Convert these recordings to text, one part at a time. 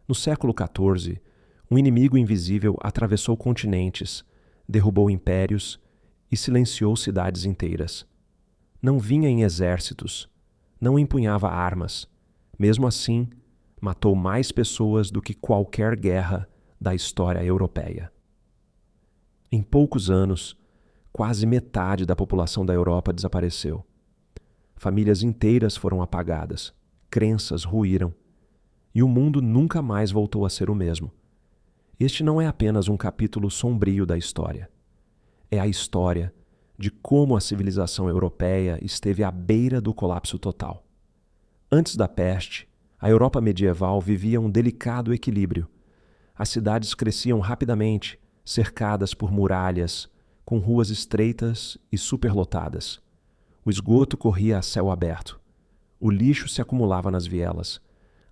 No século XIV, um inimigo invisível atravessou continentes, derrubou impérios e silenciou cidades inteiras. Não vinha em exércitos, não empunhava armas. Mesmo assim, matou mais pessoas do que qualquer guerra da história europeia. Em poucos anos, quase metade da população da Europa desapareceu. Famílias inteiras foram apagadas, crenças ruíram, e o mundo nunca mais voltou a ser o mesmo. Este não é apenas um capítulo sombrio da história. É a história de como a civilização europeia esteve à beira do colapso total. Antes da peste, a Europa medieval vivia um delicado equilíbrio. As cidades cresciam rapidamente, cercadas por muralhas, com ruas estreitas e superlotadas. O esgoto corria a céu aberto. O lixo se acumulava nas vielas.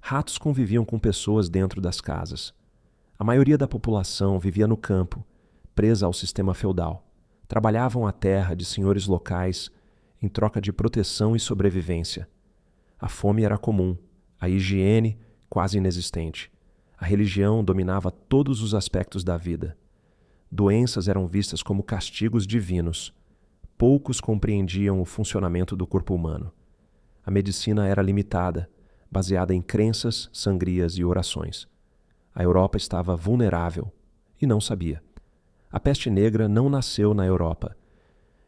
Ratos conviviam com pessoas dentro das casas. A maioria da população vivia no campo, presa ao sistema feudal. Trabalhavam a terra de senhores locais em troca de proteção e sobrevivência. A fome era comum, a higiene quase inexistente. A religião dominava todos os aspectos da vida. Doenças eram vistas como castigos divinos. Poucos compreendiam o funcionamento do corpo humano. A medicina era limitada, baseada em crenças, sangrias e orações. A Europa estava vulnerável e não sabia. A peste negra não nasceu na Europa.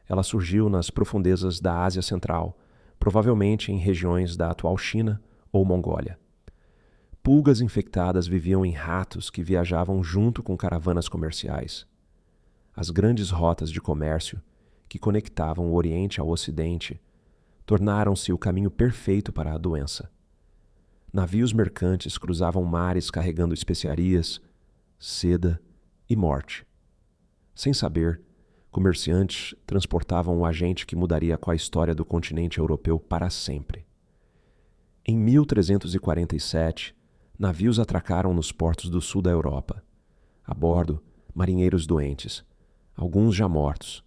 Ela surgiu nas profundezas da Ásia Central, provavelmente em regiões da atual China ou Mongólia. Pulgas infectadas viviam em ratos que viajavam junto com caravanas comerciais. As grandes rotas de comércio, que conectavam o Oriente ao Ocidente, tornaram-se o caminho perfeito para a doença. Navios mercantes cruzavam mares carregando especiarias, seda e morte. Sem saber, comerciantes transportavam o agente que mudaria com a história do continente europeu para sempre. Em 1347, navios atracaram nos portos do sul da Europa. A bordo, marinheiros doentes, alguns já mortos.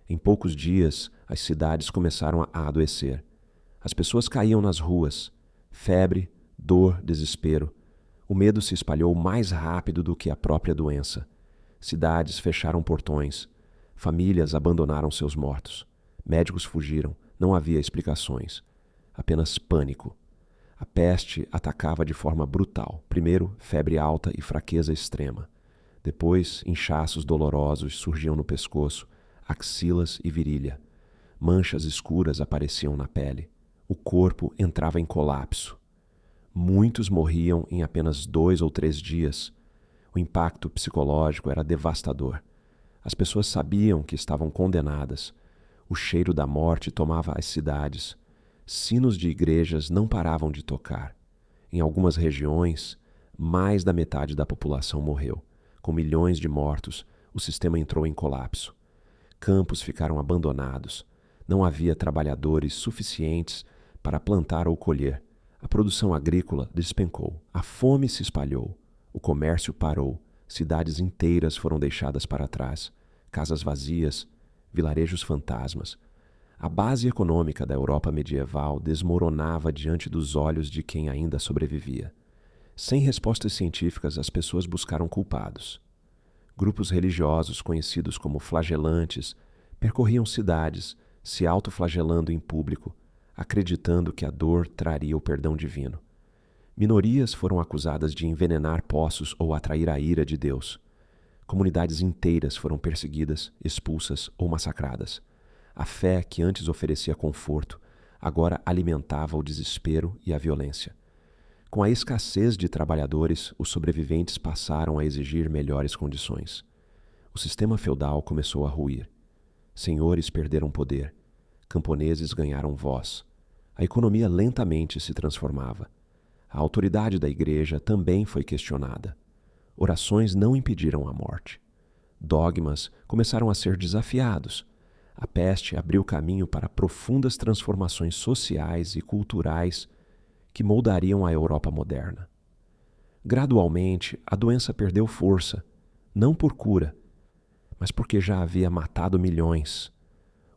Em poucos dias, as cidades começaram a adoecer. As pessoas caíam nas ruas. Febre, dor, desespero. O medo se espalhou mais rápido do que a própria doença. Cidades fecharam portões. Famílias abandonaram seus mortos. Médicos fugiram. Não havia explicações. Apenas pânico. A peste atacava de forma brutal. Primeiro, febre alta e fraqueza extrema. Depois, inchaços dolorosos surgiam no pescoço, axilas e virilha. Manchas escuras apareciam na pele. O corpo entrava em colapso. Muitos morriam em apenas 2 ou 3 dias. O impacto psicológico era devastador. As pessoas sabiam que estavam condenadas. O cheiro da morte tomava as cidades. Sinos de igrejas não paravam de tocar. Em algumas regiões, mais da metade da população morreu. Com milhões de mortos, o sistema entrou em colapso. Campos ficaram abandonados. Não havia trabalhadores suficientes para plantar ou colher. A produção agrícola despencou. A fome se espalhou. O comércio parou. Cidades inteiras foram deixadas para trás. Casas vazias, vilarejos fantasmas. A base econômica da Europa medieval desmoronava diante dos olhos de quem ainda sobrevivia. Sem respostas científicas, as pessoas buscaram culpados. Grupos religiosos conhecidos como flagelantes percorriam cidades, se autoflagelando em público, acreditando que a dor traria o perdão divino. Minorias foram acusadas de envenenar poços ou atrair a ira de Deus. Comunidades inteiras foram perseguidas, expulsas ou massacradas. A fé que antes oferecia conforto, agora alimentava o desespero e a violência. Com a escassez de trabalhadores, os sobreviventes passaram a exigir melhores condições. O sistema feudal começou a ruir. Senhores perderam poder. Camponeses ganharam voz. A economia lentamente se transformava. A autoridade da igreja também foi questionada. Orações não impediram a morte. Dogmas começaram a ser desafiados. A peste abriu caminho para profundas transformações sociais e culturais que moldariam a Europa moderna. Gradualmente, a doença perdeu força, não por cura, mas porque já havia matado milhões.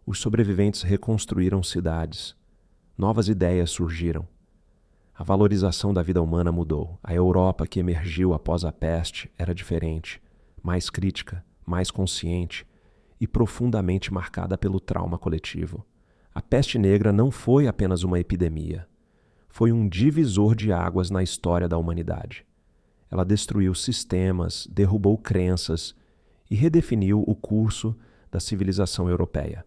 Os sobreviventes reconstruíram cidades. Novas ideias surgiram. A valorização da vida humana mudou. A Europa que emergiu após a peste era diferente, mais crítica, mais consciente e profundamente marcada pelo trauma coletivo. A peste negra não foi apenas uma epidemia. Foi um divisor de águas na história da humanidade. Ela destruiu sistemas, derrubou crenças e redefiniu o curso da civilização europeia.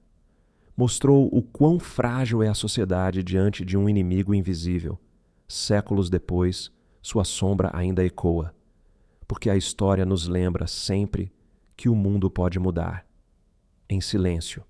Mostrou o quão frágil é a sociedade diante de um inimigo invisível. Séculos depois, sua sombra ainda ecoa, porque a história nos lembra sempre que o mundo pode mudar, em silêncio.